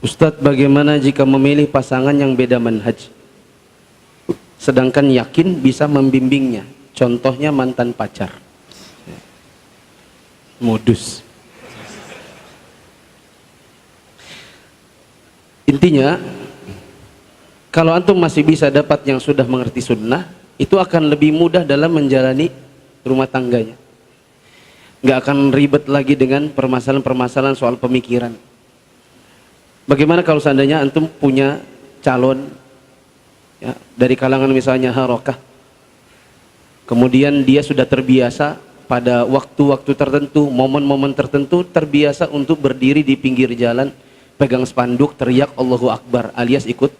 Ustadz, bagaimana jika memilih pasangan yang beda manhaj, sedangkan yakin bisa membimbingnya? Contohnya mantan pacar. Modus. Intinya, kalau antum masih bisa dapat yang sudah mengerti sunnah, itu akan lebih mudah dalam menjalani rumah tangganya. Nggak akan ribet lagi dengan permasalahan-permasalahan soal pemikiran. Bagaimana kalau seandainya antum punya calon ya, dari kalangan misalnya harokah, kemudian dia sudah terbiasa pada waktu-waktu tertentu, momen-momen tertentu, terbiasa untuk berdiri di pinggir jalan, pegang spanduk, teriak Allahu Akbar, alias ikut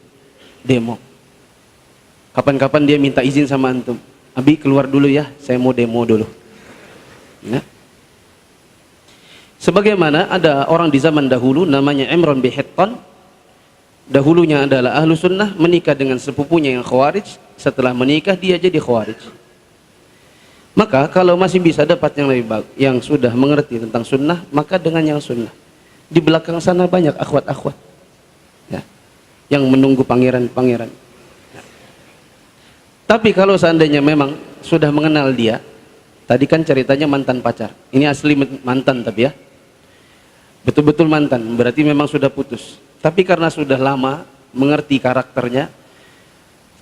demo. Kapan-kapan dia minta izin sama antum, Abi keluar dulu ya, saya mau demo dulu ya. Sebagaimana ada orang di zaman dahulu namanya Imran bin Hittan, dahulunya adalah ahlu sunnah, menikah dengan sepupunya yang khawarij, setelah menikah dia jadi khawarij. Maka kalau masih bisa dapat yang lebih bagus, yang sudah mengerti tentang sunnah, maka dengan yang sunnah. Di belakang sana banyak akhwat-akhwat ya, yang menunggu pangeran-pangeran ya. Tapi kalau seandainya memang sudah mengenal dia, tadi kan ceritanya mantan pacar, ini asli mantan tapi ya, betul-betul mantan, berarti memang sudah putus. Tapi karena sudah lama mengerti karakternya,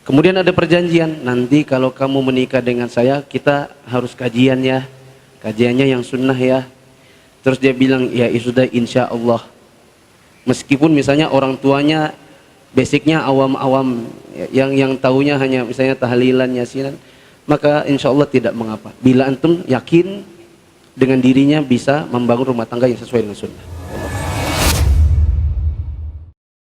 kemudian ada perjanjian, nanti kalau kamu menikah dengan saya, kita harus kajian ya, kajiannya yang sunnah ya. Terus dia bilang, ya sudah insya Allah. Meskipun misalnya orang tuanya basicnya awam-awam, yang tahunya hanya misalnya tahlilan, yasinan, maka insya Allah tidak mengapa. Bila antum yakin dengan dirinya bisa membangun rumah tangga yang sesuai dengan sunnah.